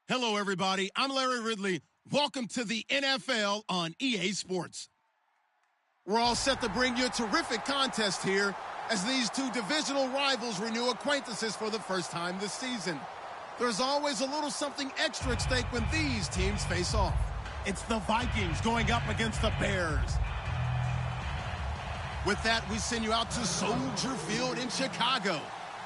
Hello, everybody. I'm Larry Ridley. Welcome to the NFL on EA Sports. We're all set to bring you a terrific contest here as these two divisional rivals renew acquaintances for the first time this season. There's always a little something extra at stake when these teams face off. It's the Vikings going up against the Bears. With that, we send you out to Soldier Field in Chicago.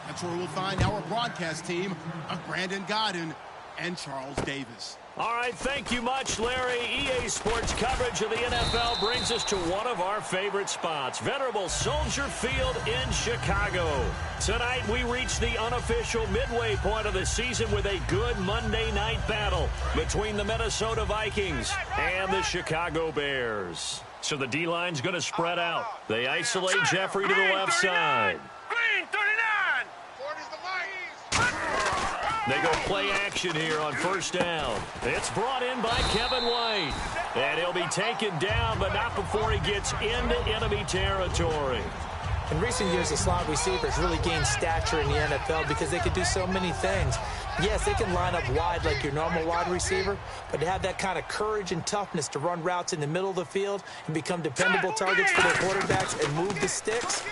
That's where we'll find our broadcast team of Brandon Godden and Charles Davis. All right, thank you much, Larry. EA Sports coverage of the NFL brings us to one of our favorite spots, venerable Soldier Field in Chicago. Tonight, we reach the unofficial midway point of the season with a good Monday night battle between the Minnesota Vikings and the Chicago Bears. So the D-line's going to spread out. They isolate Jeffrey to the left side. Green, 39. They go play action here on first down. It's brought in by Kevin White. And he'll be taken down, but not before he gets into enemy territory. In recent years, the slot receivers really gained stature in the NFL because they could do so many things. Yes, they can line up wide like your normal wide receiver, but to have that kind of courage and toughness to run routes in the middle of the field and become dependable targets for their quarterbacks and move the sticks,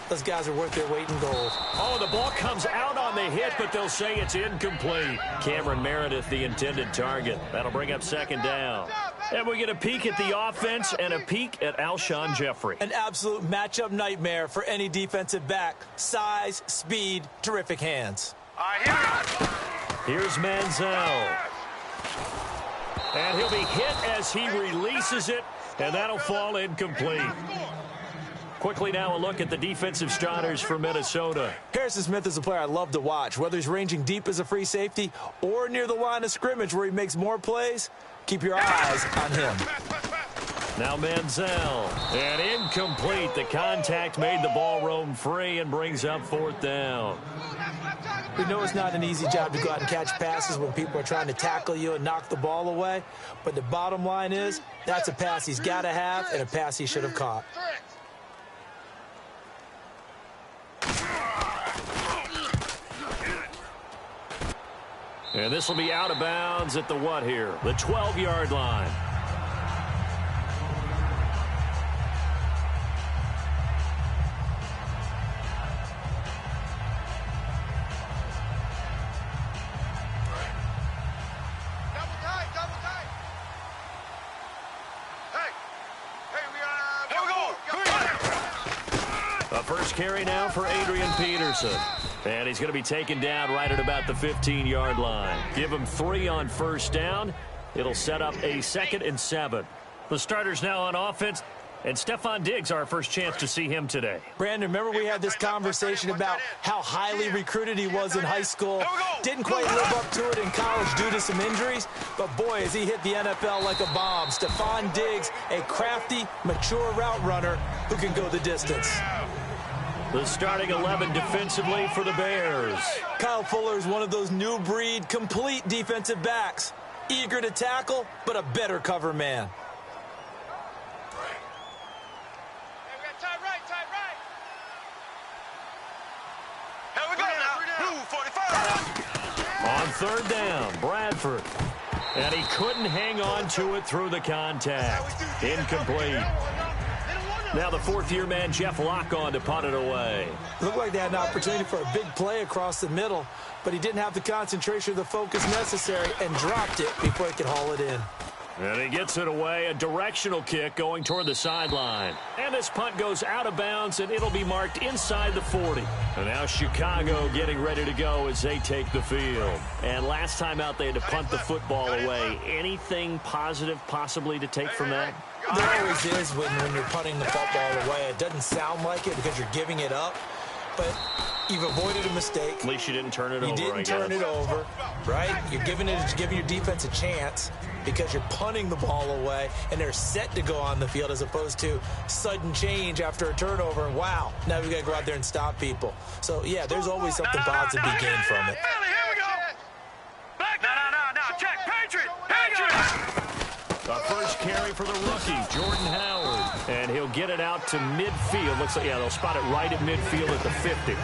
those guys are worth their weight in gold. Oh, the ball comes out on the hit, but they'll say it's incomplete. Cameron Meredith, the intended target. That'll bring up second down. And we get a peek at the offense and a peek at Alshon Jeffrey. An absolute matchup nightmare for any defensive back. Size, speed, terrific hands. Here's Manziel. And he'll be hit as he releases it, and that'll fall incomplete. Quickly now a look at the defensive starters for Minnesota. Harrison Smith is a player I love to watch. Whether he's ranging deep as a free safety or near the line of scrimmage where he makes more plays, keep your eyes on him. Now Manziel. And incomplete. The contact made the ball roam free and brings up fourth down. We know it's not an easy job to go out and catch passes when people are trying to tackle you and knock the ball away. But the bottom line is, that's a pass he's got to have and a pass he should have caught. And this will be out of bounds at the what here? The 12-yard line. Carry now for Adrian Peterson. And he's going to be taken down right at about the 15-yard line. Give him 3 on first down. It'll set up a 2nd and 7. The starters now on offense. And Stephon Diggs, our first chance to see him today. Brandon, remember we had this conversation about how highly recruited he was in high school. Didn't quite live up to it in college due to some injuries. But, boy, as he hit the NFL like a bomb. Stephon Diggs, a crafty, mature route runner who can go the distance. The starting 11 defensively for the Bears. Kyle Fuller is one of those new breed, complete defensive backs. Eager to tackle, but a better cover man. On third down, Bradford. And he couldn't hang on to it through the contact. Incomplete. Now the fourth-year man, Jeff Locke, on to punt it away. Looked like they had an opportunity for a big play across the middle, but he didn't have the concentration or the focus necessary and dropped it before he could haul it in. And he gets it away, a directional kick going toward the sideline. And this punt goes out of bounds, and it'll be marked inside the 40. And now Chicago getting ready to go as they take the field. And last time out, they had to punt the football away. Anything positive possibly to take from that? There always is when you're punting the football away. It doesn't sound like it because you're giving it up, but you've avoided a mistake. At least you didn't turn it over. You didn't turn it over, right? You're giving your defense a chance because you're punting the ball away, and they're set to go on the field as opposed to sudden change after a turnover. And wow, now we've got to go out there and stop people. So, yeah, there's always something positive to be gained from it. Here we go. Back. No. Check. Patriot. The first carry for the rookie, Jordan Howard. And he'll get it out to midfield. Looks like, yeah, they'll spot it right at midfield at the 50.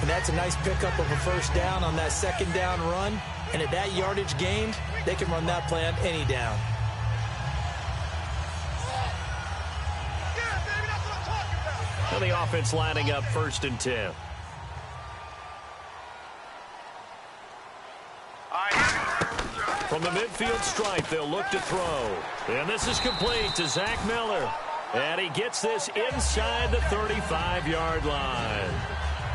And that's a nice pickup of a first down on that second down run. And at that yardage gained, they can run that play on any down. And the offense lining up 1st and 10. From the midfield stripe, they'll look to throw. And this is complete to Zach Miller. And he gets this inside the 35-yard line.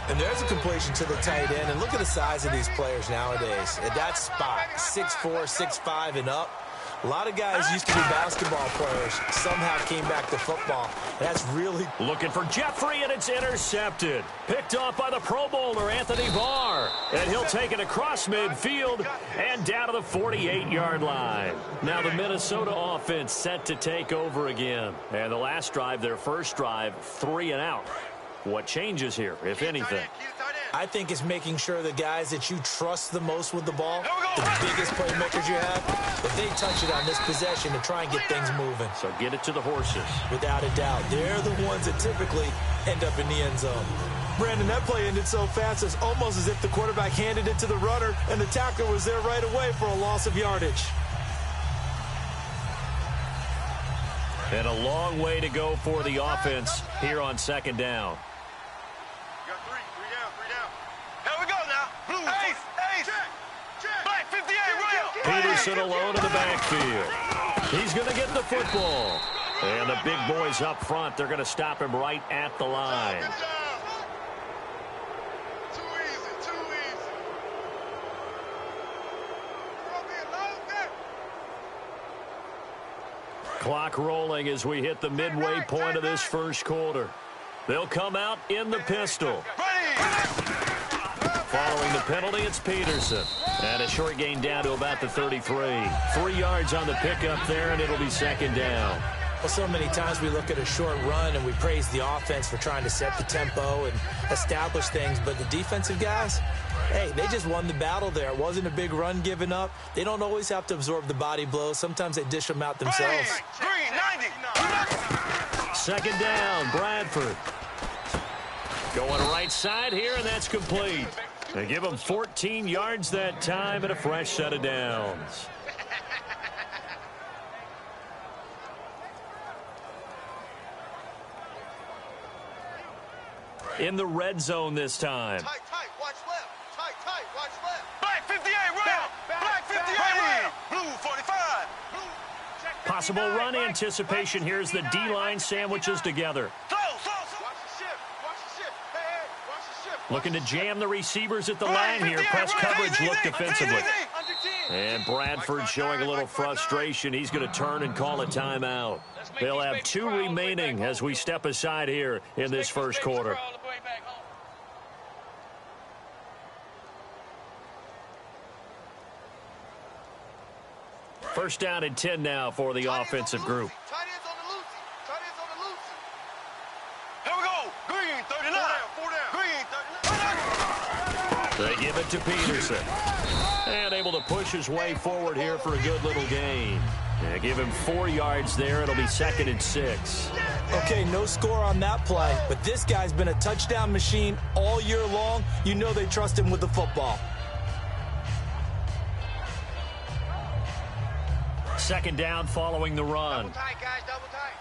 And there's a completion to the tight end. And look at the size of these players nowadays. At that spot, 6'4", 6'5", and up. A lot of guys used to be basketball players, somehow came back to football. And that's really... Looking for Jeffrey, and it's intercepted. Picked off by the Pro Bowler, Anthony Barr. And he'll take it across midfield and down to the 48-yard line. Now the Minnesota offense set to take over again. And the last drive, their first drive, 3 and out. What changes here, if anything? I think it's making sure the guys that you trust the most with the ball, the biggest playmakers you have, if they touch it on this possession to try and get things moving. So get it to the horses. Without a doubt. They're the ones that typically end up in the end zone. Brandon, that play ended so fast, it's almost as if the quarterback handed it to the runner and the tackler was there right away for a loss of yardage. And a long way to go for the offense here on 2nd down. Peterson alone in the backfield. He's going to get the football. And the big boys up front, they're going to stop him right at the line. Too easy. Clock rolling as we hit the midway point of this first quarter. They'll come out in the pistol. Following the penalty, it's Peterson. And a short gain down to about the 33. 3 yards on the pickup there, and it'll be 2nd down. Well, so many times we look at a short run and we praise the offense for trying to set the tempo and establish things. But the defensive guys, hey, they just won the battle there. It wasn't a big run given up. They don't always have to absorb the body blows. Sometimes they dish them out themselves. Green, 90. 2nd down, Bradford. Going right side here, and that's complete. They give him 14 yards that time and a fresh set of downs. In the red zone this time. Tight, watch left. Tight, watch left. Black 58, round. Black 58, round. Blue 45. Possible run anticipation. Here's the D-line sandwiches together. Looking to jam the receivers at the line here. Press coverage look defensively. And Bradford showing a little frustration. He's going to turn and call a timeout. They'll have 2 remaining as we step aside here in this first quarter. First down and 10 now for the offensive group. Here we go. Green 39. 4 down. Green 39. They give it to Peterson. And able to push his way forward here for a good little gain. Yeah, give him 4 yards there. It'll be 2nd and 6. Okay, no score on that play, but this guy's been a touchdown machine all year long. You know they trust him with the football. 2nd down following the run. Double tight, guys. Double tight.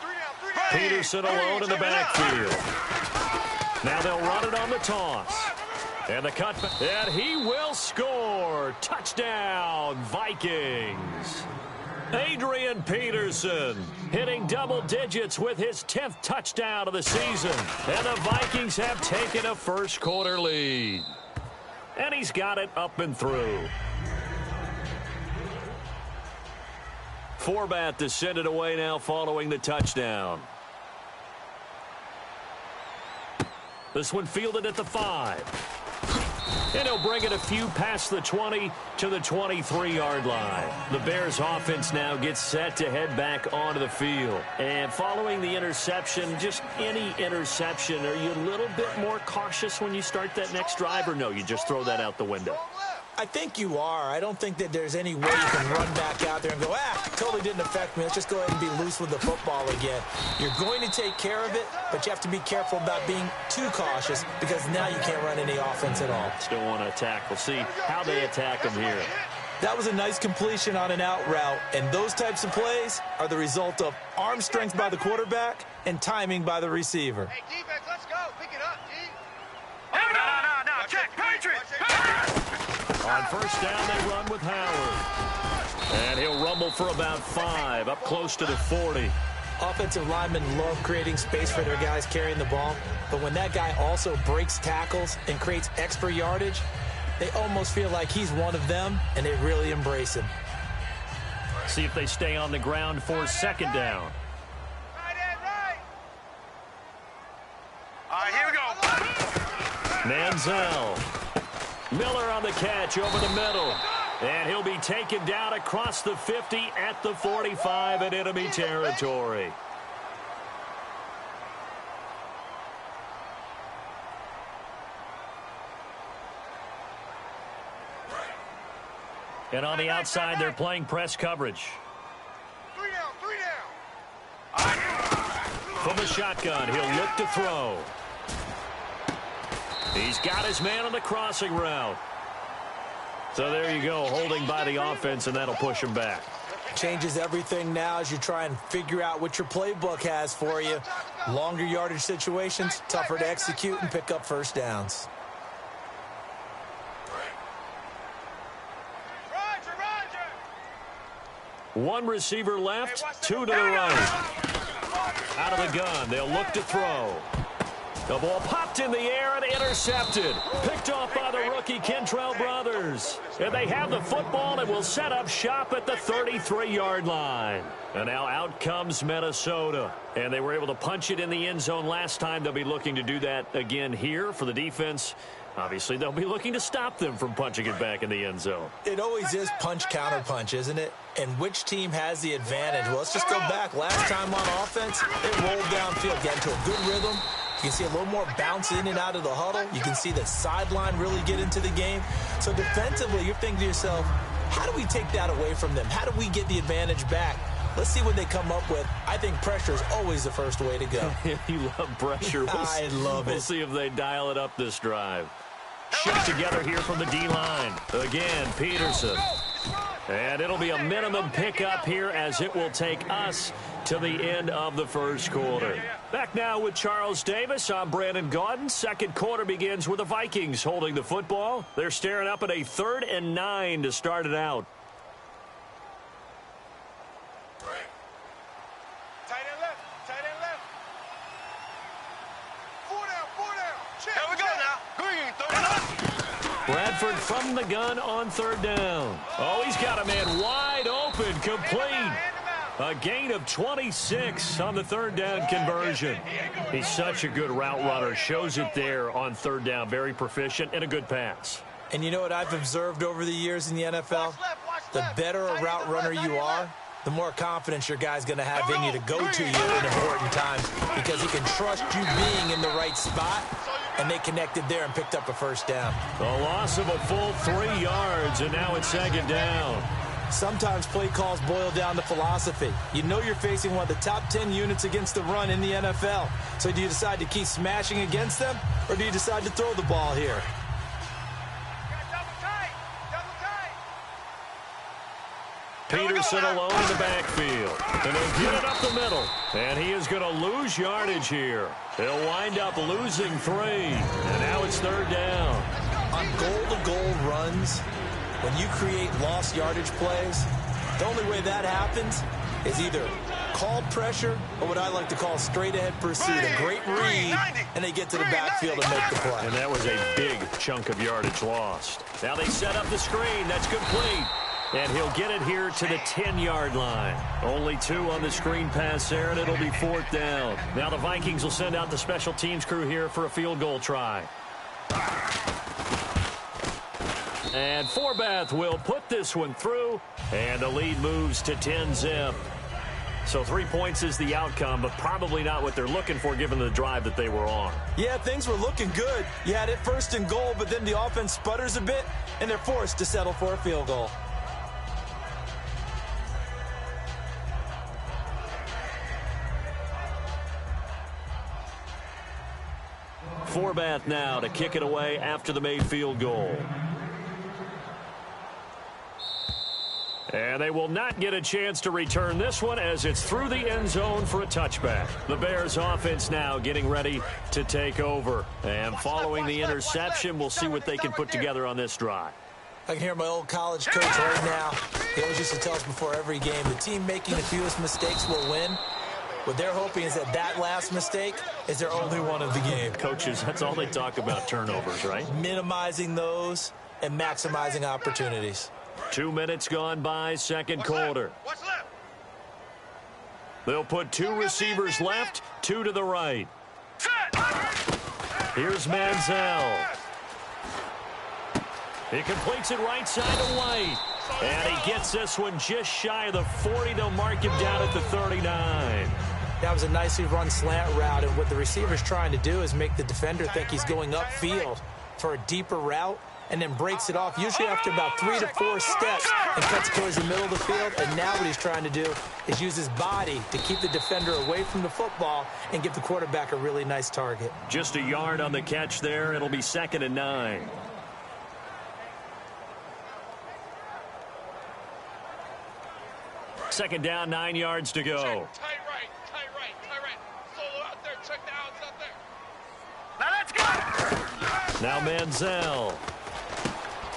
3 down. Peterson alone in the backfield. Now they'll run it on the toss. And the cutback. And he will score. Touchdown, Vikings. Adrian Peterson hitting double digits with his 10th touchdown of the season. And the Vikings have taken a first quarter lead. And he's got it up and through. Forbat to send it away now following the touchdown. This one fielded at the 5. And he'll bring it a few past the 20 to the 23-yard line. The Bears offense now gets set to head back onto the field. And following the interception, just any interception, are you a little bit more cautious when you start that next drive, or no, you just throw that out the window? I think you are. I don't think that there's any way you can run back out there and go, totally didn't affect me. Let's just go ahead and be loose with the football again. You're going to take care of it, but you have to be careful about being too cautious because now you can't run any offense at all. Still want to attack. We'll see how they attack them here. That was a nice completion on an out route, and those types of plays are the result of arm strength by the quarterback and timing by the receiver. Hey, defense, let's go. Pick it up, D. No. Check. Patriots. On first down, they run with Howard. And he'll rumble for about 5, up close to the 40. Offensive linemen love creating space for their guys carrying the ball, but when that guy also breaks tackles and creates extra yardage, they almost feel like he's one of them, and they really embrace him. See if they stay on the ground for second down. Right. All right, here we go. Manziel. Miller on the catch over the middle. And he'll be taken down across the 50 at the 45 in enemy territory. And on the outside, they're playing press coverage. 3 down. From the shotgun, he'll look to throw. He's got his man on the crossing route. So there you go, holding by the offense, and that'll push him back. Changes everything now as you try and figure out what your playbook has for you. Longer yardage situations, tougher to execute and pick up first downs. Roger. One receiver left, 2 to the right. Out of the gun, they'll look to throw. The ball popped in the air and intercepted. Picked off by the rookie Kentrell Brothers. And they have the football and will set up shop at the 33-yard line. And now out comes Minnesota. And they were able to punch it in the end zone last time. They'll be looking to do that again here for the defense. Obviously, they'll be looking to stop them from punching it back in the end zone. It always is punch-counter-punch, isn't it? And which team has the advantage? Well, let's just go back. Last time on offense, they rolled downfield, get into a good rhythm. You can see a little more bounce in and out of the huddle. You can see the sideline really get into the game. So defensively, you're thinking to yourself, how do we take that away from them? How do we get the advantage back? Let's see what they come up with. I think pressure is always the first way to go. You love pressure. I love it. We'll see if they dial it up this drive. Shift together here from the D-line. Again, Peterson. And it'll be a minimum pickup here as it will take us to the end of the first quarter. Back now with Charles Davis. I'm Brandon Gaudin. Second quarter begins with the Vikings holding the football. They're staring up at a 3rd and 9 to start it out. Tight end left. 4 down. Check. Here we go now. Green, throw it up. Bradford from the gun on 3rd down. Oh, he's got a man wide open, complete. A gain of 26 on the 3rd down conversion. He's such a good route runner. Shows it there on 3rd down. Very proficient and a good pass. And you know what I've observed over the years in the NFL? The better a route runner you are, the more confidence your guy's going to have in you to go to you in important times because he can trust you being in the right spot, and they connected there and picked up a first down. A loss of a full 3 yards, and now it's 2nd down. Sometimes play calls boil down to philosophy. You know you're facing one of the top 10 units against the run in the NFL. So do you decide to keep smashing against them, or do you decide to throw the ball here? Peterson alone in the backfield. And he'll get it up the middle. And he is going to lose yardage here. He'll wind up losing 3. And now it's 3rd down. On goal-to-goal runs, when you create lost yardage plays, the only way that happens is either called pressure or what I like to call straight-ahead pursuit. A great read, and they get to the backfield and make the play. And that was a big chunk of yardage lost. Now they set up the screen. That's complete. And he'll get it here to the 10-yard line. Only 2 on the screen pass there, and it'll be 4th down. Now the Vikings will send out the special teams crew here for a field goal try. And Forbath will put this one through, and the lead moves to 10-zip. So 3 points is the outcome, but probably not what they're looking for given the drive that they were on. Yeah, things were looking good. You had it 1st and goal, but then the offense sputters a bit, and they're forced to settle for a field goal. Forbath now to kick it away after the made field goal. And they will not get a chance to return this one as it's through the end zone for a touchback. The Bears offense now getting ready to take over. And following the interception, we'll see what they can put together on this drive. I can hear my old college coach right now. He always used to tell us before every game, the team making the fewest mistakes will win. What they're hoping is that last mistake is their only one of the game. Coaches, that's all they talk about, turnovers, right? Minimizing those and maximizing opportunities. 2 minutes gone by, second quarter. They'll put two receivers left, two to the right. Here's Manziel. He completes it right side to White. And he gets this one just shy of the 40. They'll mark him down at the 39. That was a nicely run slant route, and what the receiver's trying to do is make the defender think he's going upfield for a deeper route, and then breaks it off, usually after about 3 to 4 steps, and cuts towards the middle of the field. And now what he's trying to do is use his body to keep the defender away from the football and give the quarterback a really nice target. Just a yard on the catch there. It'll be 2nd and 9. Second down, 9 yards to go. Tight right. Solo out there, check the outs out there. Now let's go. Now Manziel.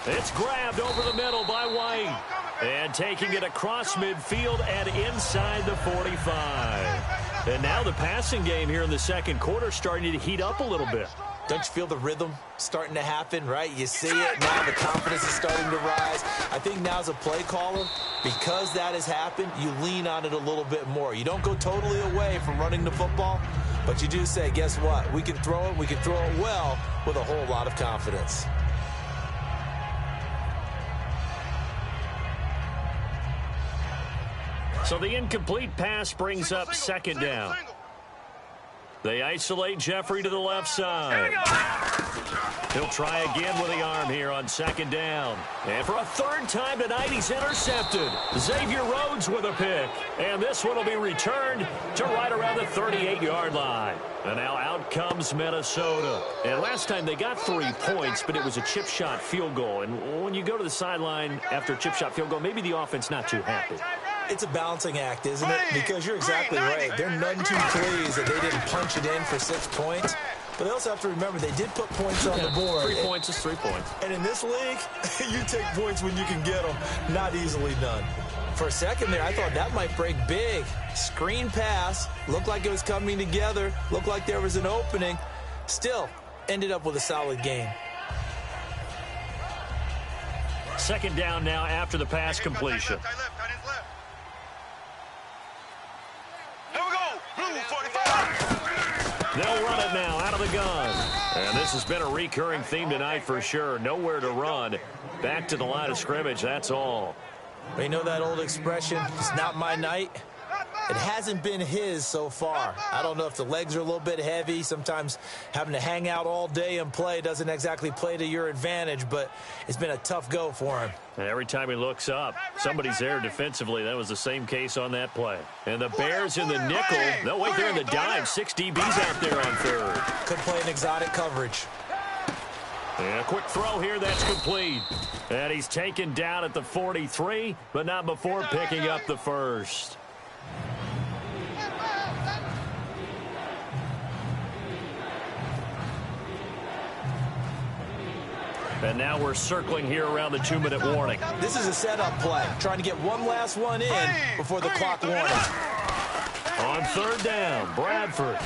It's grabbed over the middle by White. And taking it across midfield and inside the 45. And now the passing game here in the second quarter starting to heat up a little bit. Don't you feel the rhythm starting to happen, right? You see it now. The confidence is starting to rise. I think now as a play caller, because that has happened, you lean on it a little bit more. You don't go totally away from running the football, but you do say, guess what? We can throw it. We can throw it well with a whole lot of confidence. So the incomplete pass brings up second down. They isolate Jeffrey to the left side. He'll try again with the arm here on second down. And for a third time tonight, he's intercepted. Xavier Rhodes with a pick. And this one will be returned to right around the 38-yard line. And now out comes Minnesota. And last time they got 3 points, but it was a chip shot field goal. And when you go to the sideline after a chip shot field goal, maybe the offense not too happy. It's a balancing act, isn't it? Because you're exactly right. They're none too pleased that they didn't punch it in for 6 points. But they also have to remember they did put points on the board. 3 points is 3 points. And in this league, you take points when you can get them. Not easily done. For a second there, I thought that might break big. Screen pass. Looked like it was coming together. Looked like there was an opening. Still, ended up with a solid game. Second down now after the pass completion. They'll run it now out of the gun. And this has been a recurring theme tonight for sure. Nowhere to run. Back to the line of scrimmage, that's all. Well, you know that old expression, it's not my night? It hasn't been his so far. I don't know if the legs are a little bit heavy. Sometimes having to hang out all day and play doesn't exactly play to your advantage, but it's been a tough go for him. And every time he looks up, somebody's there defensively. That was the same case on that play. And the Bears in the nickel. No, wait, they're in the dive. 6 DBs out there on third. Could play an exotic coverage. And a quick throw here, that's complete. And he's taken down at the 43, but not before picking up the first. And now we're circling here around the 2-minute warning. This is a setup play, trying to get one last one in before the clock warning. On third down, Bradford.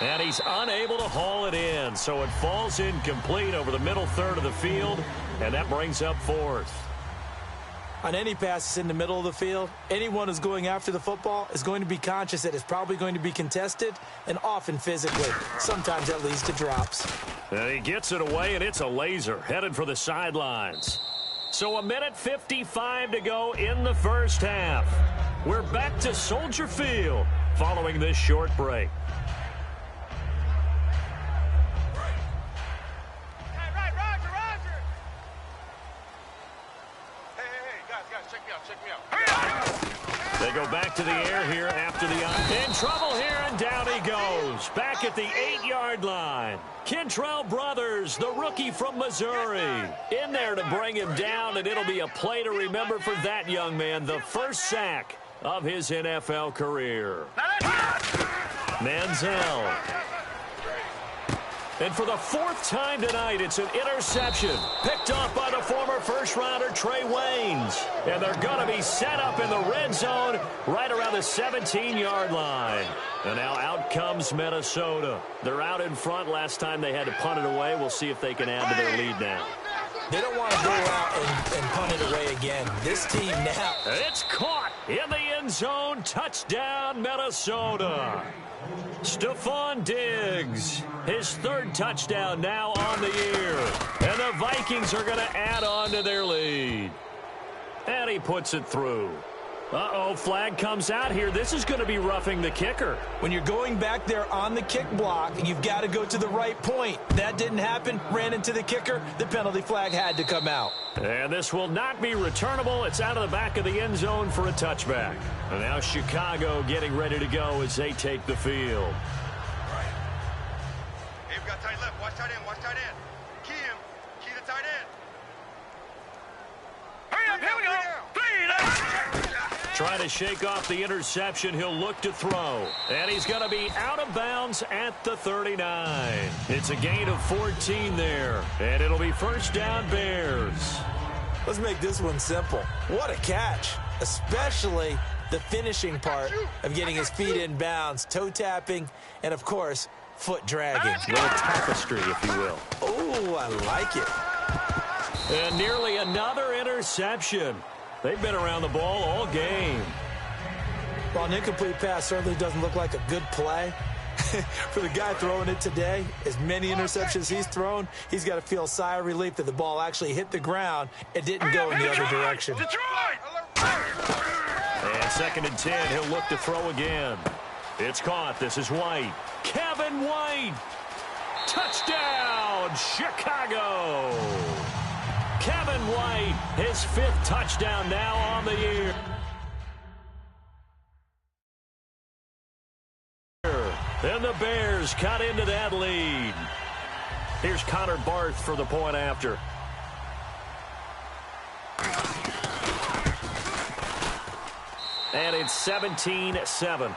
And he's unable to haul it in, so it falls incomplete over the middle third of the field, and that brings up fourth. On any passes in the middle of the field, anyone who's going after the football is going to be conscious that it's probably going to be contested, and often physically. Sometimes that leads to drops. And he gets it away, and it's a laser headed for the sidelines. So 1:55 to go in the first half. We're back to Soldier Field following this short break. Check me out. Check me out. They go back to the air here after the... In trouble here, and down he goes. Back at the 8-yard line. Kentrell Brothers, the rookie from Missouri, in there to bring him down, and it'll be a play to remember for that young man. The first sack of his NFL career. Manziel. And for the 4th time tonight, it's an interception picked off by the former first-rounder Trey Waynes. And they're going to be set up in the red zone right around the 17-yard line. And now out comes Minnesota. They're out in front. Last time they had to punt it away. We'll see if they can add to their lead now. They don't want to go out and punt it away again. This team now. It's caught in the end zone. Touchdown, Minnesota. Stephon Diggs, his 3rd touchdown now on the year. And the Vikings are going to add on to their lead. And he puts it through. Uh-oh, flag comes out here. This is going to be roughing the kicker. When you're going back there on the kick block, you've got to go to the right point. That didn't happen. Ran into the kicker. The penalty flag had to come out. And this will not be returnable. It's out of the back of the end zone for a touchback. And now Chicago getting ready to go as they take the field. Hey, we got tight left. Watch tight end. Watch tight end. Key him. Key the tight end. Hurry up. Here we go. Trying to shake off the interception. He'll look to throw. And he's going to be out of bounds at the 39. It's a gain of 14 there. And it'll be first down Bears. Let's make this one simple. What a catch, especially the finishing part of getting his feet in bounds, toe tapping, and, of course, foot dragging. A little tapestry, if you will. Oh, I like it. And nearly another interception. They've been around the ball all game. Well, an incomplete pass certainly doesn't look like a good play. For the guy throwing it today, as many interceptions he's thrown, he's got to feel a sigh of relief that the ball actually hit the ground and didn't go in the other direction. And 2nd and 10, he'll look to throw again. It's caught. This is White. Kevin White. Touchdown, Chicago. Kevin White, his 5th touchdown now on the year. And the Bears cut into that lead. Here's Connor Barth for the point after. And it's 17-7.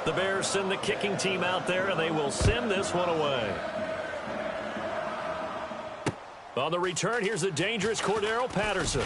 The Bears send the kicking team out there, and they will send this one away. On the return, here's the dangerous Cordero Patterson.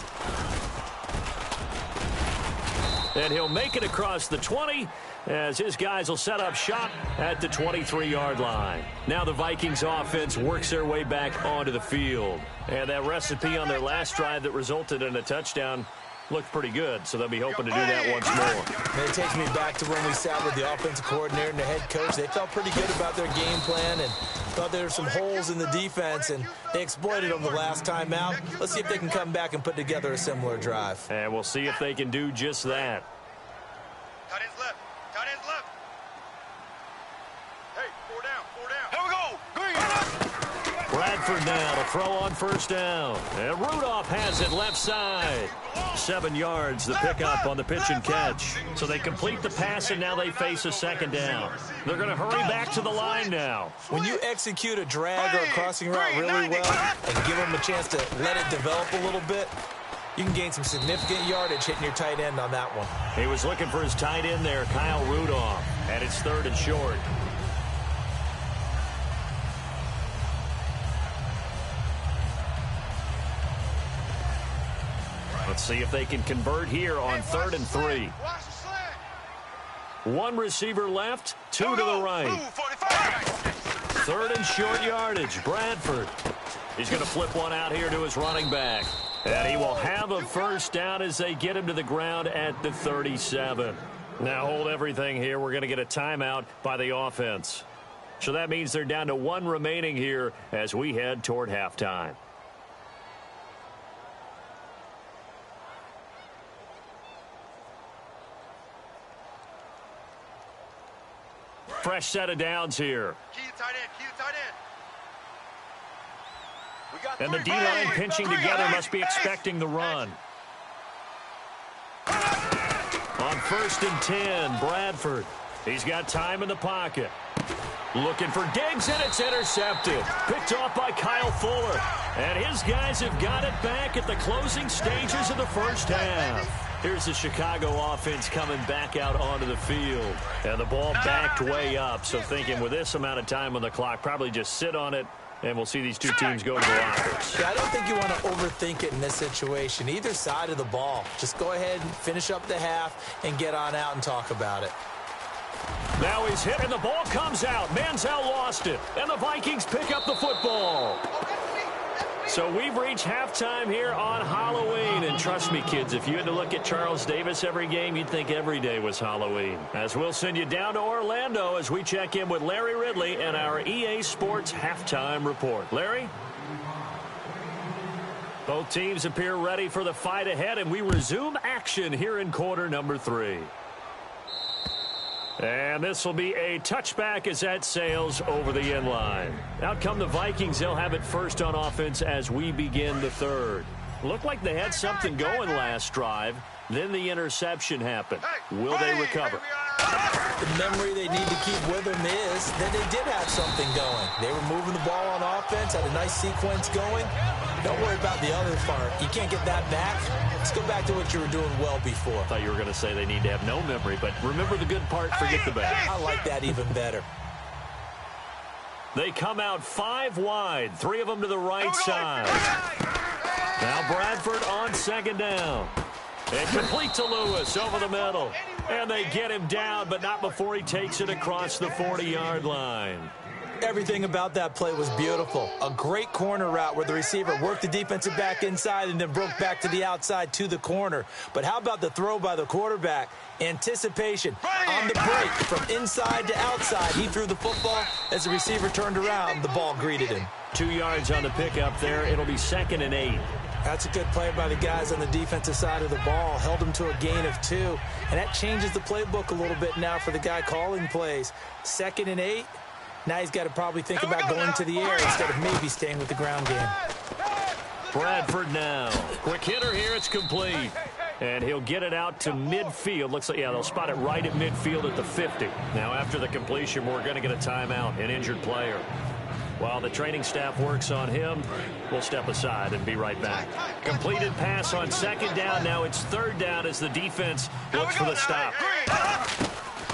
And he'll make it across the 20 as his guys will set up shop at the 23-yard line. Now the Vikings offense works their way back onto the field. And that recipe on their last drive that resulted in a touchdown looked pretty good, so they'll be hoping to do that once more. And it takes me back to when we sat with the offensive coordinator and the head coach. They felt pretty good about their game plan and thought there were some holes in the defense, and they exploited them the last time out. Let's see if they can come back and put together a similar drive. And we'll see if they can do just that. Tight end's left. Tight end's left. Hey, 4 down. 4 down. Here we go. Bradford now to throw on first down. And Rudolph has it left side. 7 yards, the pickup on the pitch and catch. So they complete the pass, and now they face a 2nd down. They're going to hurry back to the line now. When you execute a drag or a crossing route really well and give them a chance to let it develop a little bit, you can gain some significant yardage hitting your tight end on that one. He was looking for his tight end there, Kyle Rudolph, and it's 3rd and short. Let's see if they can convert here on 3rd and 3. One receiver left, 2 to the right. 3rd and short yardage, Bradford. He's going to flip one out here to his running back. And he will have a first down as they get him to the ground at the 37. Now hold everything here. We're going to get a timeout by the offense. So that means they're down to 1 remaining here as we head toward halftime. Fresh set of downs here. Key to tight end. Key to tight end. We got And the three. D-line pinching together must be expecting the run. On 1st and 10, Bradford. He's got time in the pocket. Looking for Diggs, and it's intercepted. Picked off by Kyle Fuller. And his guys have got it back at the closing stages of the first half. Here's the Chicago offense coming back out onto the field. And the ball backed way up. So thinking with this amount of time on the clock, probably just sit on it, and we'll see these two teams go to the lockers. Yeah, I don't think you want to overthink it in this situation. Either side of the ball. Just go ahead and finish up the half and get on out and talk about it. Now he's hit, and the ball comes out. Manziel lost it, and the Vikings pick up the football. So we've reached halftime here on Halloween. And trust me, kids, if you had to look at Charles Davis every game, you'd think every day was Halloween. As we'll send you down to Orlando as we check in with Larry Ridley and our EA Sports Halftime Report. Larry? Both teams appear ready for the fight ahead, and we resume action here in quarter number 3. And this will be a touchback as that sails over the end line. Out come the Vikings. They'll have it first on offense as we begin the third. Looked like they had something going last drive. Then the interception happened. Will they recover? The memory they need to keep with them is that they did have something going. They were moving the ball on offense, had a nice sequence going. Don't worry about the other part. You can't get that back. Let's go back to what you were doing well before. I thought you were going to say they need to have no memory, but remember the good part, forget the bad. I like that even better. They come out 5 wide, 3 of them to the right side. Now Bradford on second down. And complete to Lewis over the middle. And they get him down, but not before he takes it across the 40-yard line. Everything about that play was beautiful. A great corner route where the receiver worked the defensive back inside and then broke back to the outside to the corner. But how about the throw by the quarterback? Anticipation on the break from inside to outside. He threw the football. As the receiver turned around, the ball greeted him. 2 yards on the pickup there. It'll be 2nd and 8. That's a good play by the guys on the defensive side of the ball. Held them to a gain of 2. And that changes the playbook a little bit now for the guy calling plays. 2nd and 8. Now he's got to probably think about going to the air instead of maybe staying with the ground game. Bradford now. Quick hitter here. It's complete. And he'll get it out to midfield. Looks like, yeah, they'll spot it right at midfield at the 50. Now, after the completion, we're going to get a timeout, an injured player. While the training staff works on him, we'll step aside and be right back. Completed pass on 2nd down. Now it's 3rd down as the defense looks for the stop.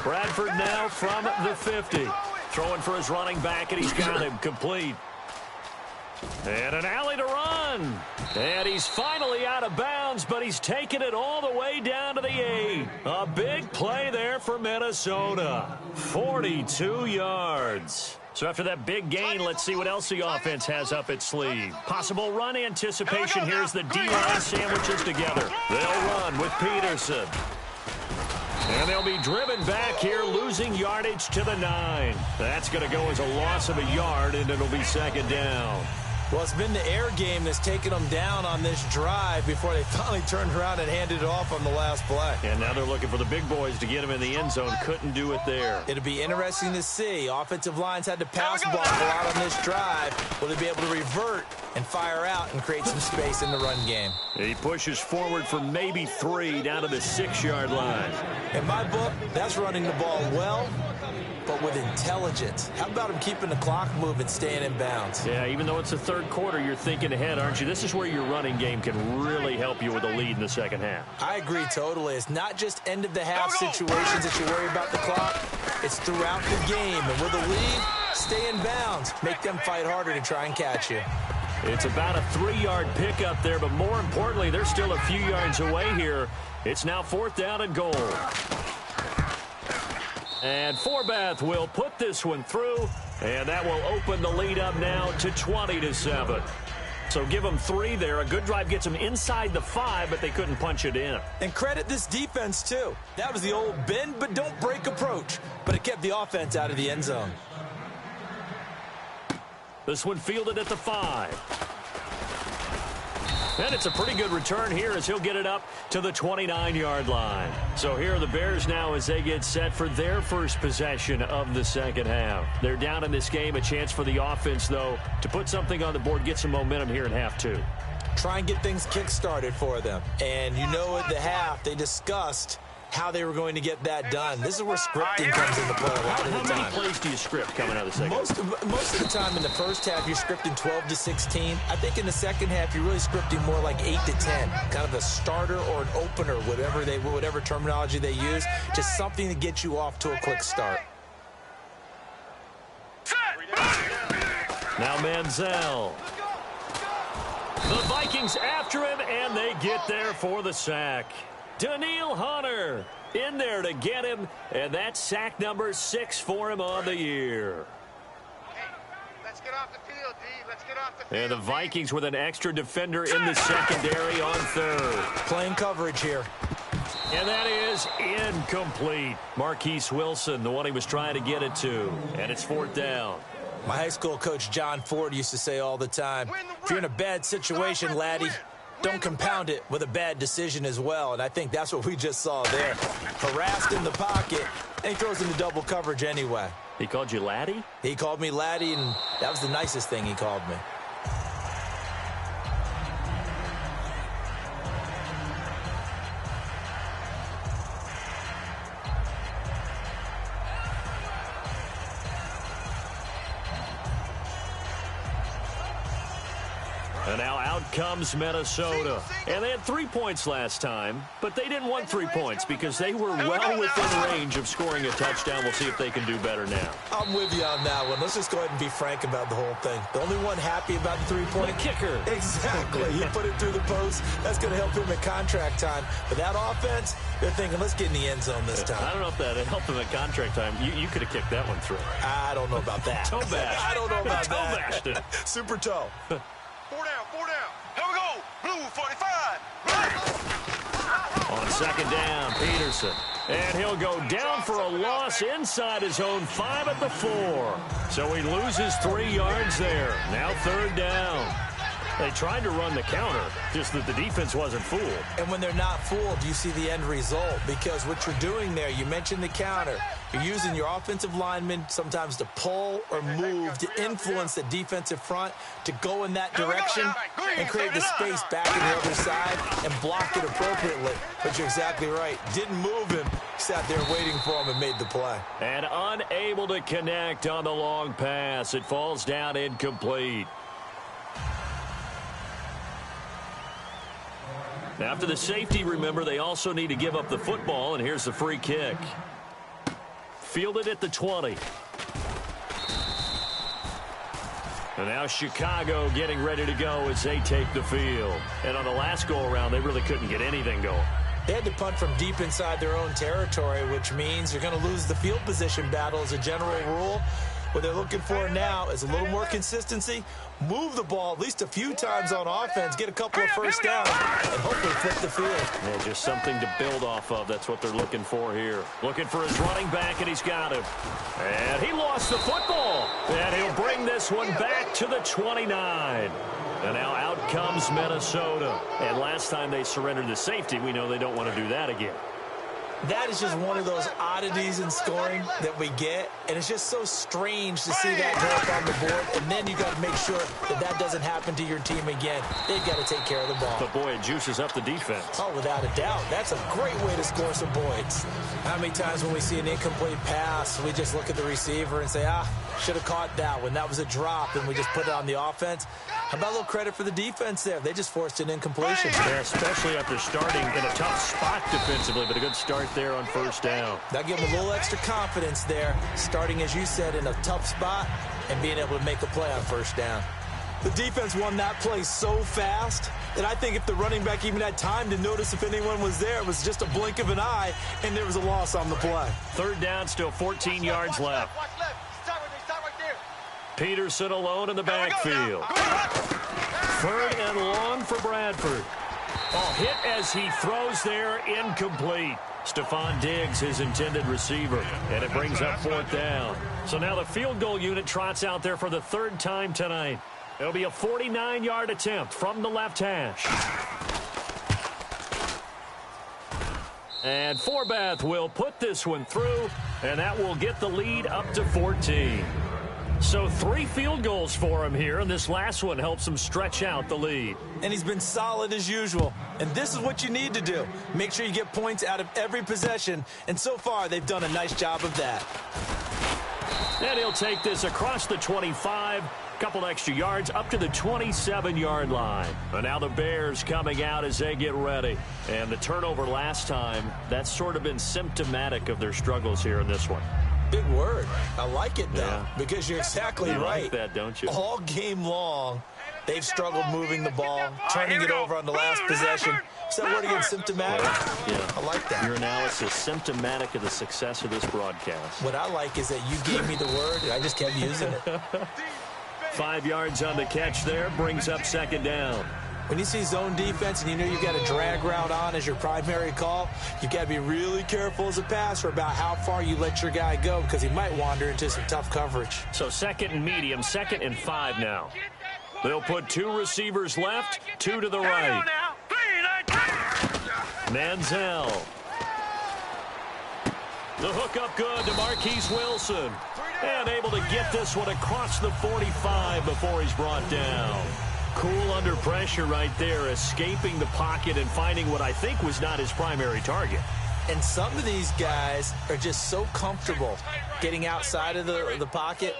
Bradford now from the 50. Throwing for his running back, and he's got him complete. And an alley to run. And he's finally out of bounds, but he's taken it all the way down to the 8. A big play there for Minnesota. 42 yards. So after that big gain, let's see what else the offense has up its sleeve. Possible run anticipation. Here's the D-line sandwiches together. They'll run with Peterson. And they'll be driven back here, losing yardage to the 9. That's going to go as a loss of a yard, and it'll be 2nd down. Well, it's been the air game that's taken them down on this drive before they finally turned around and handed it off on the last play. And now they're looking for the big boys to get him in the end zone. Couldn't do it there. It'll be interesting to see. Offensive lines had to pass block a lot on this drive. Will they be able to revert and fire out and create some space in the run game? He pushes forward for maybe 3 down to the 6-yard line. In my book, that's running the ball well, but with intelligence. How about him keeping the clock moving, staying in bounds? Yeah, even though it's the 3rd quarter, you're thinking ahead, aren't you? This is where your running game can really help you with a lead in the 2nd half. I agree totally. It's not just end-of-the-half situations that you worry about the clock. It's throughout the game. And with a lead, stay in bounds. Make them fight harder to try and catch you. It's about a 3-yard pickup there, but more importantly, they're still a few yards away here. It's now 4th down and goal. And Forbath will put this one through, and that will open the lead up now to 20-7. So give them 3 there. A good drive gets them inside the 5, but they couldn't punch it in. And credit this defense, too. That was the old bend but don't break approach, but it kept the offense out of the end zone. This one fielded at the 5. And it's a pretty good return here as he'll get it up to the 29-yard line. So here are the Bears now as they get set for their first possession of the second half. They're down in this game. A chance for the offense, though, to put something on the board, get some momentum here in half two. Try and get things kick-started for them. And you know at the half they discussed how they were going to get that done. This is where scripting comes into play a lot of the time. How many plays do you script coming out of the second? Most of the time in the first half, you're scripting 12 to 16. I think in the second half, you're really scripting more like 8 to 10. Kind of a starter or an opener, whatever terminology they use. Just something to get you off to a quick start. Now Manziel. The Vikings after him, and they get there for the sack. Daniil Hunter in there to get him, and that's sack number 6 for him on the year. Hey, let's get off the field, D. Let's get off the field. And the Vikings with an extra defender in the secondary on third. Playing coverage here. And that is incomplete. Marquise Wilson, the one he was trying to get it to. And it's 4th down. My high school coach, John Ford, used to say all the time, if you're in a bad situation, laddie, don't compound it with a bad decision as well. And I think that's what we just saw there. Harassed in the pocket, and he throws into double coverage anyway. He called you laddie? He called me laddie, and that was the nicest thing he called me. And now out comes Minnesota. And they had 3 points last time, but they didn't want 3 points because they were well within range of scoring a touchdown. We'll see if they can do better now. I'm with you on that one. Let's just go ahead and be frank about the whole thing. The only one happy about the 3-point kicker. Exactly. He put it through the post. That's going to help him at contract time. But that offense, they're thinking, let's get in the end zone this time. I don't know if that helped him at contract time. You could have kicked that one through. I don't know about that. Toe bash. I don't know about toe that. bashed it. Super toe. 4 down, 4 down. Here we go. Blue 45. On second down, Peterson. And he'll go down for a loss inside his own 5 at the 4. So he loses 3 yards there. Now 3rd down. They tried to run the counter, just that the defense wasn't fooled. And when they're not fooled, you see the end result. Because what you're doing there, you mentioned the counter. You're using your offensive linemen sometimes to pull or move to influence the defensive front to go in that direction and create the space back on the other side and block it appropriately. But you're exactly right. Didn't move him. Sat there waiting for him and made the play. And unable to connect on the long pass. It falls down incomplete. After the safety, remember, they also need to give up the football, and here's the free kick. Fielded at the 20. And now Chicago getting ready to go as they take the field. And on the last go-around, they really couldn't get anything going. They had to punt from deep inside their own territory, which means you're going to lose the field position battle as a general rule. What they're looking for now is a little more consistency, move the ball at least a few times on offense, get a couple of first downs, and hopefully flip the field. Yeah, just something to build off of. That's what they're looking for here. Looking for his running back, and he's got him. And he lost the football. And he'll bring this one back to the 29. And now out comes Minnesota. And last time they surrendered the safety, we know they don't want to do that again. That is just one of those oddities in scoring that we get, and it's just so strange to see that go up on the board, and then you got to make sure that that doesn't happen to your team again. They've got to take care of the ball. But boy, it juices up the defense. Oh, without a doubt. That's a great way to score some points. How many times when we see an incomplete pass, we just look at the receiver and say, should have caught that one. That was a drop, and we just put it on the offense. How about a little credit for the defense there? They just forced an incompletion. Yeah, especially after starting in a tough spot defensively, but a good start there on first down. That'll give them a little extra confidence there, starting, as you said, in a tough spot and being able to make a play on first down. The defense won that play so fast that I think if the running back even had time to notice if anyone was there, it was just a blink of an eye, and there was a loss on the play. 3rd down, still 14 yards left. Watch left. Stop right there. Peterson alone in the backfield. 3rd and long for Bradford. Oh, hit as he throws there, incomplete. Stephon Diggs, his intended receiver, and it brings up 4th down. So now the field goal unit trots out there for the 3rd time tonight. It'll be a 49-yard attempt from the left hash. And Forbath will put this one through, and that will get the lead up to 14. So 3 field goals for him here, and this last one helps him stretch out the lead. And he's been solid as usual. And this is what you need to do. Make sure you get points out of every possession. And so far, they've done a nice job of that. And he'll take this across the 25, a couple extra yards up to the 27-yard line. And now the Bears coming out as they get ready. And the turnover last time, that's sort of been symptomatic of their struggles here in this one. Big word. I like it, though, because you're exactly right. You like that, don't you? All game long, they've struggled moving the ball, turning it over on the last possession. Is that word again, symptomatic? Yeah. I like that. Your analysis, symptomatic of the success of this broadcast. What I like is that you gave me the word, and I just kept using it. 5 yards on the catch there, brings up second down. When you see zone defense and you know you've got a drag route on as your primary call, you've got to be really careful as a passer about how far you let your guy go because he might wander into some tough coverage. So 2nd and medium, 2nd and 5 now. They'll put 2 receivers left, 2 to the right. Manziel. The hook up good to Marquise Wilson. And able to get this one across the 45 before he's brought down. Cool under pressure right there, escaping the pocket and finding what I think was not his primary target. And some of these guys are just so comfortable getting outside of the pocket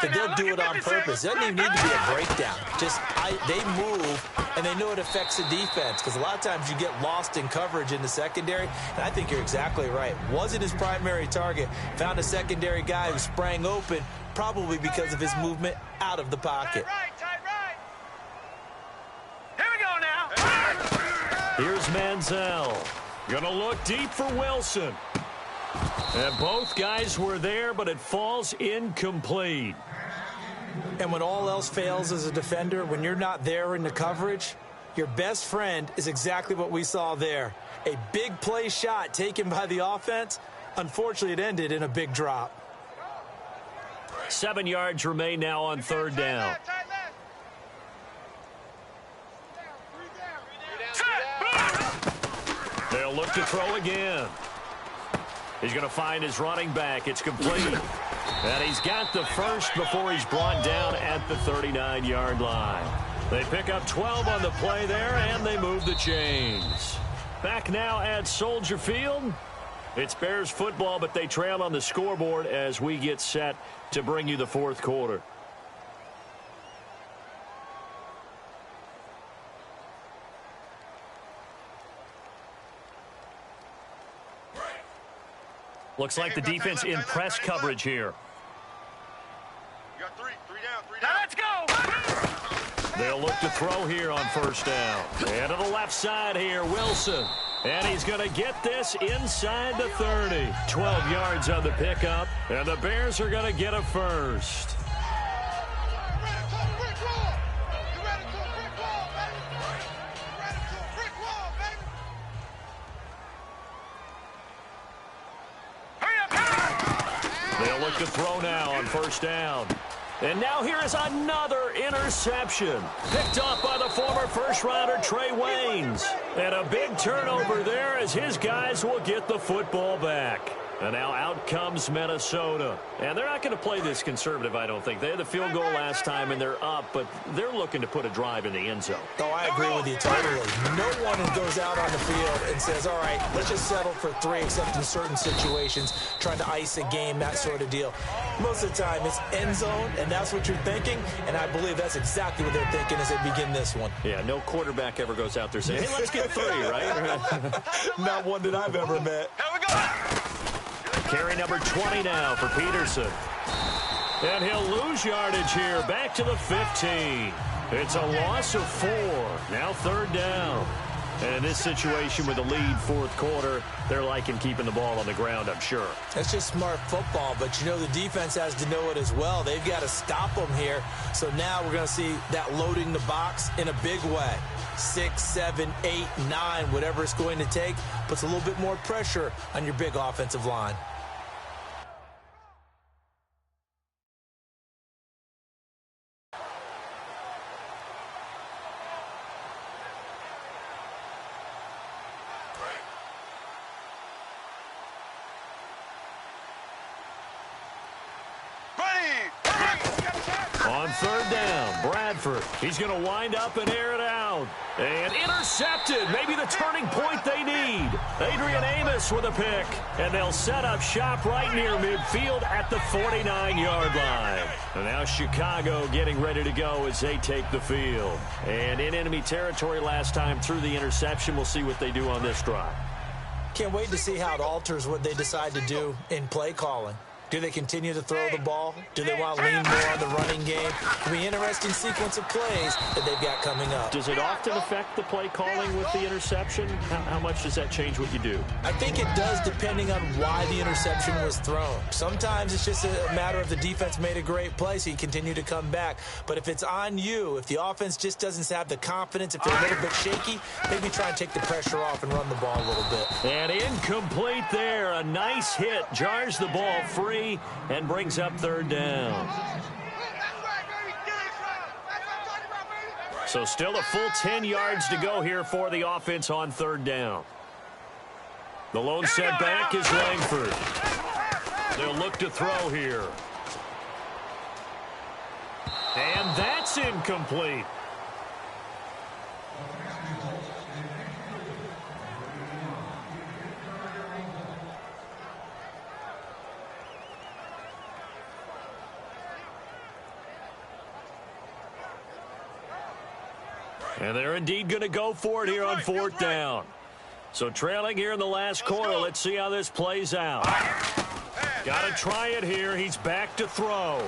that they'll do it on purpose. It doesn't even need to be a breakdown. They move, and they know it affects the defense because a lot of times you get lost in coverage in the secondary, and I think you're exactly right. Wasn't his primary target. Found a secondary guy who sprang open, probably because of his movement out of the pocket. Here's Manziel. Gonna look deep for Wilson. And both guys were there, but it falls incomplete. And when all else fails as a defender, when you're not there in the coverage, your best friend is exactly what we saw there. A big play shot taken by the offense. Unfortunately, it ended in a big drop. 7 yards remain now on 3rd down. They'll look to throw again. He's going to find his running back. It's complete. And he's got the first before he's brought down at the 39-yard line. They pick up 12 on the play there, and they move the chains. Back now at Soldier Field. It's Bears football, but they trail on the scoreboard as we get set to bring you the 4th quarter. Looks like the defense in press coverage here. You got three down. Now let's go. They'll look to throw here on 1st down. And to the left side here, Wilson. And he's going to get this inside the 30. 12 yards on the pickup. And the Bears are going to get a first. They'll look to throw now on 1st down. And now here is another interception. Picked off by the former first-rounder Trey Waynes. And a big turnover there as his guys will get the football back. And now out comes Minnesota. And they're not going to play this conservative, I don't think. They had the field goal last time, and they're up, but they're looking to put a drive in the end zone. Oh, I agree with you totally. No one goes out on the field and says, all right, let's just settle for 3, except in certain situations, trying to ice a game, that sort of deal. Most of the time, it's end zone, and that's what you're thinking, and I believe that's exactly what they're thinking as they begin this one. Yeah, no quarterback ever goes out there saying, hey, let's get 3, right? Not one that I've ever met. Here we go. Carry number 20 now for Peterson. And he'll lose yardage here, back to the 15. It's a loss of 4. Now 3rd down. And in this situation with the lead 4th quarter, they're liking keeping the ball on the ground, I'm sure. That's just smart football, but you know the defense has to know it as well. They've got to stop them here. So now we're going to see that loading the box in a big way. 6, 7, 8, 9, whatever it's going to take, puts a little bit more pressure on your big offensive line. On third down, Bradford. He's going to wind up and air it out. And intercepted. Maybe the turning point they need. Adrian Amos with a pick. And they'll set up shop right near midfield at the 49-yard line. And now Chicago getting ready to go as they take the field. And in enemy territory last time through the interception. We'll see what they do on this drive. Can't wait to see how it alters what they decide to do in play calling. Do they continue to throw the ball? Do they want to lean more on the running game? It'll be an interesting sequence of plays that they've got coming up. Does it often affect the play calling with the interception? How much does that change what you do? I think it does depending on why the interception was thrown. Sometimes it's just a matter of the defense made a great play, so you continue to come back. But if it's on you, if the offense just doesn't have the confidence, if they're a little bit shaky, maybe try and take the pressure off and run the ball a little bit. And incomplete there. A nice hit. Jars the ball free and brings up third down. So still a full 10 yards to go here for the offense on third down. The lone setback is Langford. They'll look to throw here. And that's incomplete. And they're indeed going to go for it here on fourth down. So trailing here in the last quarter. Let's see how this plays out. Got to try it here. He's back to throw.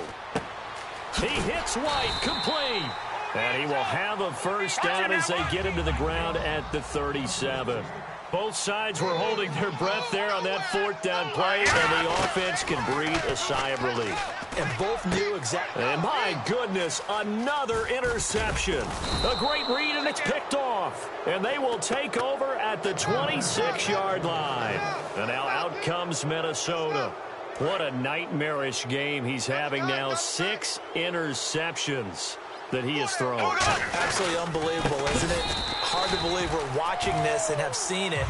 He hits White, complete. And he will have a first down as they get him to the ground at the 37. Both sides were holding their breath there on that fourth down play, and the offense can breathe a sigh of relief. And both knew exactly. And my goodness, another interception. A great read, and it's picked off. And they will take over at the 26-yard line. And now out comes Minnesota. What a nightmarish game he's having now. 6 interceptions that he has thrown. Absolutely unbelievable, isn't it? Hard to believe we're watching this and have seen it,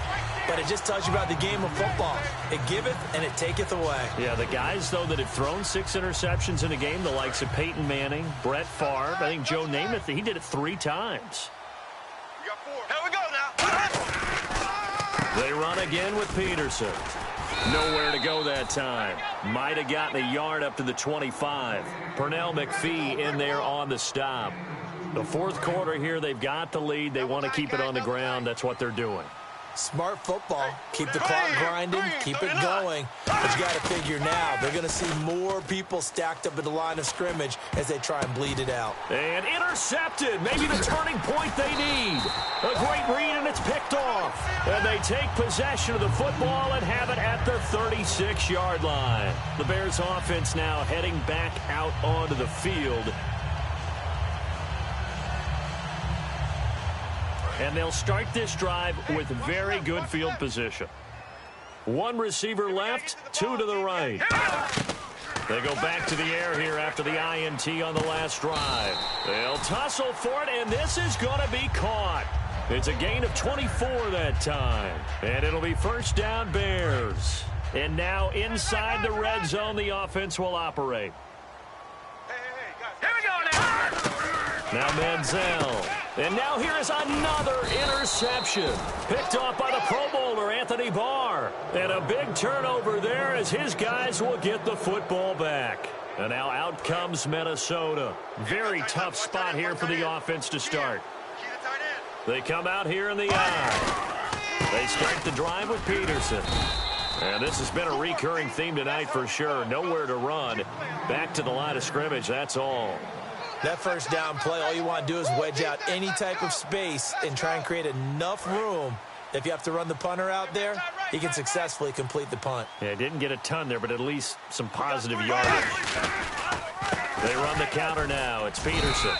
but it just tells you about the game of football. It giveth and it taketh away. Yeah, the guys, though, that have thrown 6 interceptions in a game, the likes of Peyton Manning, Brett Favre, I think Joe Namath, he did it 3 times. We got 4. Here we go now. They run again with Peterson. Nowhere to go that time. Might have gotten a yard up to the 25. Pernell McPhee in there on the stop. The fourth quarter here, they've got the lead. They want to keep it on the ground. That's what they're doing. Smart football. Keep the clock grinding. Keep it going. But you got to figure now, they're going to see more people stacked up at the line of scrimmage as they try and bleed it out. And intercepted. Maybe the turning point they need. A great read, and it's picked off. And they take possession of the football and have it at the 36-yard line. The Bears offense now heading back out onto the field. And they'll start this drive with very good field position. 1 receiver left, 2 to the right. They go back to the air here after the INT on the last drive. They'll tussle for it, and this is going to be caught. It's a gain of 24 that time. And it'll be first down Bears. And now inside the red zone, the offense will operate. Here we go now. Now Manziel. And now here is another interception. Picked off by the Pro Bowler, Anthony Barr. And a big turnover there as his guys will get the football back. And now out comes Minnesota. Very tough spot here for the offense to start. They come out here in the eye. They start the drive with Peterson. And this has been a recurring theme tonight for sure. Nowhere to run. Back to the line of scrimmage, that's all. That first down play, all you want to do is wedge out any type of space and try and create enough room. If you have to run the punter out there, he can successfully complete the punt. Yeah, didn't get a ton there, but at least some positive yardage. They run the counter now. It's Peterson.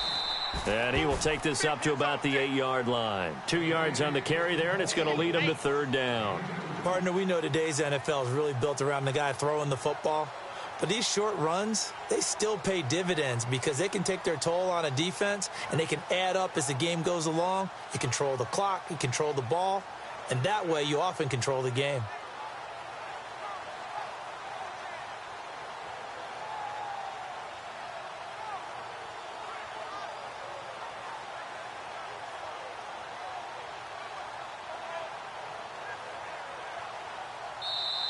And he will take this up to about the 8-yard line. 2 yards on the carry there, and it's going to lead him to third down. Partner, we know today's NFL is really built around the guy throwing the football. But these short runs, they still pay dividends because they can take their toll on a defense and they can add up as the game goes along. You control the clock, you control the ball, and that way you often control the game.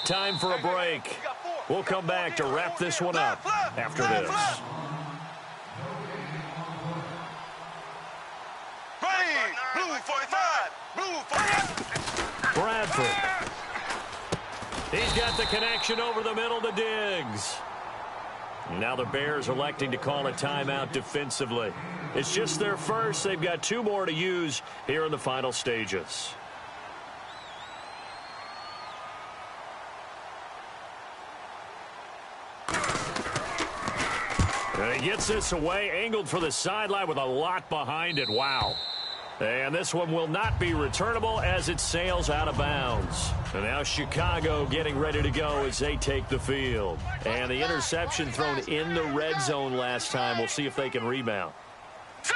Time for a break. We'll come back to wrap this one up after this. Ready. Blue 45. Blue 45. Bradford. He's got the connection over the middle to Diggs. Now the Bears electing to call a timeout defensively. It's just their first. They've got 2 more to use here in the final stages. And he gets this away, angled for the sideline with a lot behind it. Wow. And this one will not be returnable as it sails out of bounds. And now Chicago getting ready to go as they take the field. And the interception thrown in the red zone last time. We'll see if they can rebound.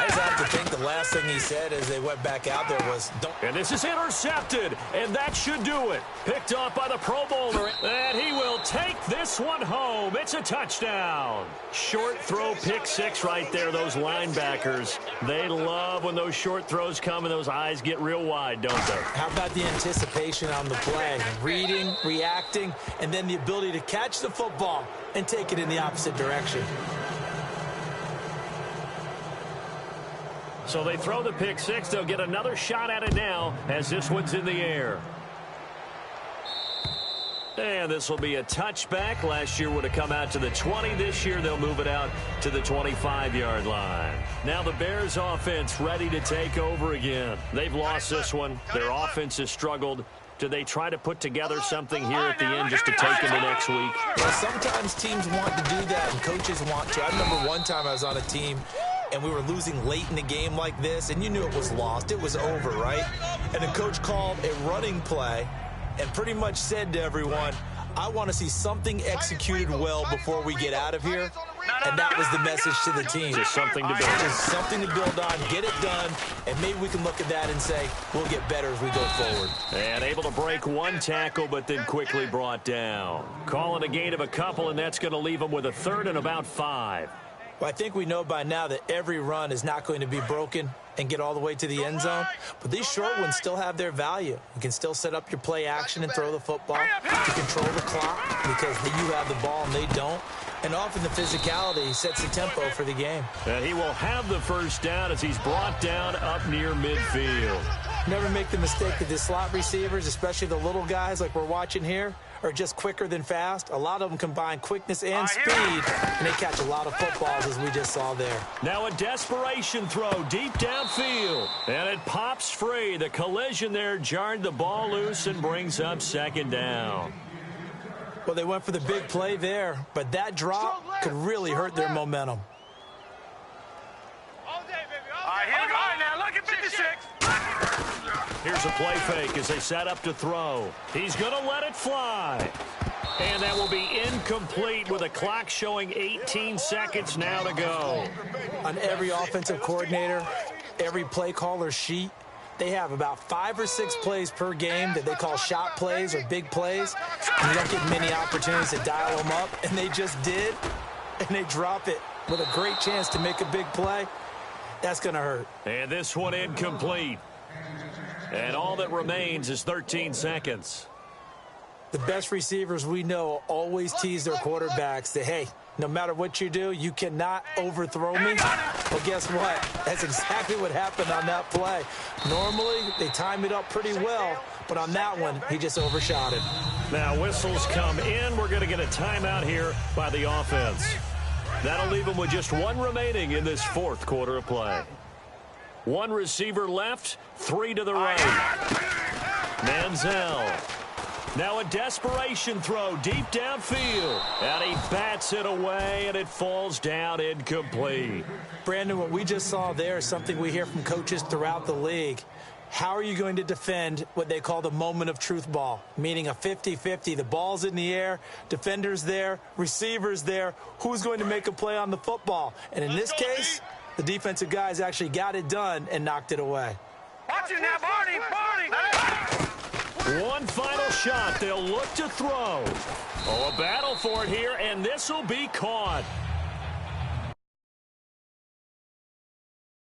I just have to think the last thing he said as they went back out there was, don't. And this is intercepted, and that should do it. Picked off by the Pro Bowler, and he will take this one home. It's a touchdown. Short throw, pick 6 right there. Those linebackers, they love when those short throws come and those eyes get real wide, don't they? How about the anticipation on the play? Reading, reacting, and then the ability to catch the football and take it in the opposite direction. So they throw the pick 6. They'll get another shot at it now as this one's in the air. And this will be a touchback. Last year would have come out to the 20. This year they'll move it out to the 25-yard line. Now the Bears offense ready to take over again. They've lost this one. Their offense has struggled. Do they try to put together something here at the end just to take into next week? Well, sometimes teams want to do that and coaches want to. I remember one time I was on a team and we were losing late in the game like this, and you knew it was lost. It was over, right? And the coach called a running play and pretty much said to everyone, I want to see something executed well before we get out of here. And that was the message to the team. Just something to build. Just something to build on, get it done, and maybe we can look at that and say, we'll get better as we go forward. And able to break one tackle, but then quickly brought down. Calling a gain of a couple, and that's going to leave them with a 3rd and about 5. Well, I think we know by now that every run is not going to be broken and get all the way to the end zone. But these short ones still have their value. You can still set up your play action and throw the football. You control the clock because you have the ball and they don't. And often the physicality sets the tempo for the game. And he will have the first down as he's brought down up near midfield. Never make the mistake that the slot receivers, especially the little guys like we're watching here, are just quicker than fast. A lot of them combine quickness and speed, and they catch a lot of footballs as we just saw there. Now a desperation throw deep downfield, and it pops free. The collision there jarred the ball loose and brings up 2nd down. Well, they went for the big play there, but that drop could really hurt their momentum. All day, baby. All right, here we go. Now look at 56. Here's a play fake as they set up to throw. He's going to let it fly. And that will be incomplete with a clock showing 18 seconds now to go. On every offensive coordinator, every play caller sheet, they have about 5 or 6 plays per game that they call shot plays or big plays. And you don't get many opportunities to dial them up, and they just did, and they drop it with a great chance to make a big play. That's going to hurt. And this one incomplete. And all that remains is 13 seconds. The best receivers we know always tease their quarterbacks that, hey, no matter what you do, you cannot overthrow me. Well, guess what? That's exactly what happened on that play. Normally, they time it up pretty well, but on that one, he just overshot it. Now whistles come in. We're going to get a timeout here by the offense. That'll leave them with just 1 remaining in this 4th quarter of play. 1 receiver left, 3 to the right. Manziel. Now a desperation throw deep downfield. And he bats it away, and it falls down incomplete. Brandon, what we just saw there is something we hear from coaches throughout the league. How are you going to defend what they call the moment of truth ball, meaning a 50-50? The ball's in the air, defenders there, receivers there. Who's going to make a play on the football? And in this case, the defensive guys actually got it done and knocked it away. Watch it now, Barney. One final shot. They'll look to throw. Oh, a battle for it here, and this will be caught.